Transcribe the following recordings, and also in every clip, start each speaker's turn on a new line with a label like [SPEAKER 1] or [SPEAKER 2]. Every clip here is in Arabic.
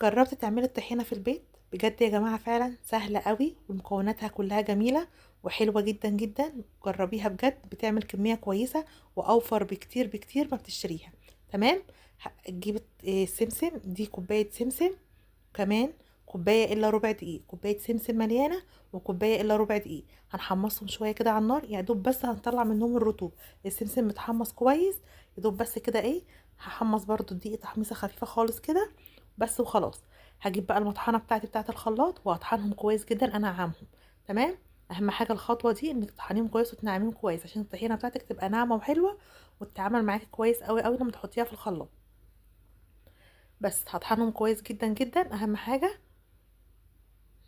[SPEAKER 1] جربتي تعملي الطحينة في البيت؟ بجد يا جماعة فعلا سهلة قوي ومكوناتها كلها جميلة وحلوة جدا جدا. جربيها بجد، بتعمل كمية كويسة واوفر بكتير بكتير ما بتشتريها. تمام. تجيبي سمسم، دي كوباية سمسم. كمان كوباية الا ربع دقيق، كوباية سمسم مليانة وكوباية الا ربع دقيق. هنحمصهم شوية كده على النار، يا دوب بس هنطلع منهم الرطوبة. السمسم متحمص كويس، يا دوب بس كده هحمص برضو الدقيق تحميصة خفيفة خالص كده بس وخلاص. هجيب بقى المطحنه بتاعتي بتاعت الخلاط وهطحنهم كويس جدا انعمهم. تمام. اهم حاجه الخطوه دي انك تطحنيهم كويس وتنعميهم كويس عشان الطحينه بتاعتك تبقى ناعمه وحلوه وتتعامل معاكي كويس قوي قوي لما تحطيها في الخلاط. بس هطحنهم كويس جدا جدا اهم حاجه.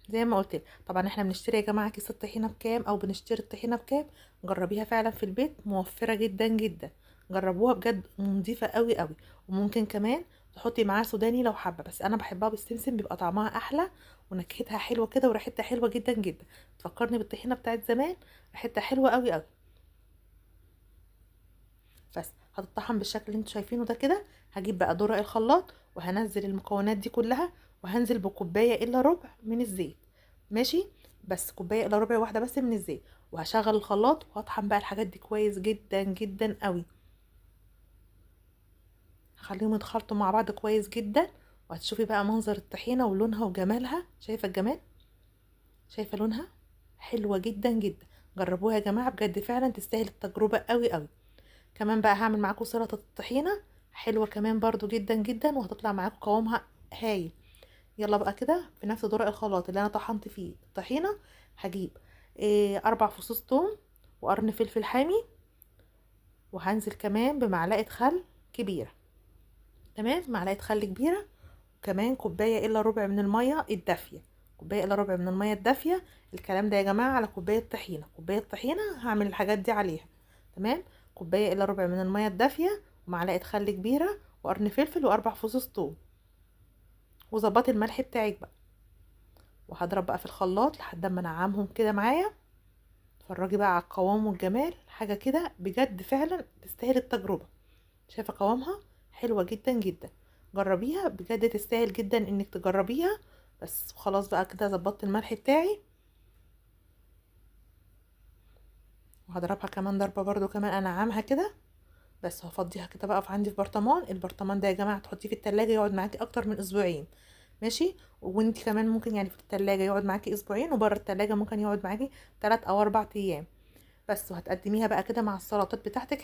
[SPEAKER 1] زي ما قلت لك طبعا احنا بنشتري يا جماعه كيس الطحينه بكام او بنشتري الطحينه بكام. جربيها فعلا في البيت، موفره جدا جدا. جربوها بجد، نضيفه قوي قوي. وممكن كمان تحطي معاها سوداني لو حابه، بس انا بحبها بالسمسم بيبقى طعمها احلى ونكهتها حلوه كده وريحتها حلوه جدا جدا. تفكرني بالطحينه بتاعت زمان، ريحتها حلوه قوي قوي. بس هتطحن بالشكل اللي انتوا شايفينه ده كده. هجيب بقى درق الخلاط وهنزل المكونات دي كلها وهنزل بكوبايه الا ربع من الزيت. ماشي. بس كوبايه الا ربع واحده بس من الزيت، وهشغل الخلاط وهطحن بقى الحاجات دي كويس جدا جدا قوي. هخليهم يتخلطوا مع بعض كويس جدا. وهتشوفي بقى منظر الطحينه ولونها وجمالها. شايفه الجمال؟ شايفه لونها؟ حلوه جدا جدا. جربوها يا جماعه بجد، فعلا تستاهل التجربه قوي قوي. كمان بقى هعمل معاكم سلطة الطحينة حلوة كمان برضو جدا جدا، وهتطلع معاكم قوامها هايل. يلا بقى كده في نفس درق الخلاط اللي انا طحنت فيه الطحينة هجيب 4 فصوص توم وقرن فلفل حامي، وهنزل كمان بمعلقة خل كبيرة. تمام، معلقة خل كبيرة. وكمان كوباية الا ربع من المية الدافية. كوباية الا ربع من المية الدافية. الكلام ده يا جماعة على كوباية طحينة، كوباية طحينة هعمل الحاجات دي عليها. تمام. كوباية الا ربع من المية الدافية ومعلقة خل كبيرة وقرن فلفل و4 فصوص توم. وظبطي الملح بتاعك بقى. وهضرب بقى في الخلاط لحد ما انعمهم كده معايا. اتفرجي بقى على القوام والجمال، حاجة كده بجد فعلا تستاهل التجربة. شايفة قوامها؟ حلوة جدا جدا. جربيها بجد، تستاهل جدا انك تجربيها. بس خلاص بقى كده ظبطت الملح بتاعي. وهضربها كمان ضربة برضو كمان انعمها كده. بس هفضيها كده بقى في عندي في برطمان. البرطمان ده يا جماعة تحطيه في التلاجة يقعد معاكي اكتر من اسبوعين. ماشي. وانتي كمان ممكن يعني في التلاجة يقعد معاكي اسبوعين، وبره التلاجة ممكن يقعد معاكي 3 او 4 ايام. بس وهتقدميها بقى كده مع السلطات بتاعتك.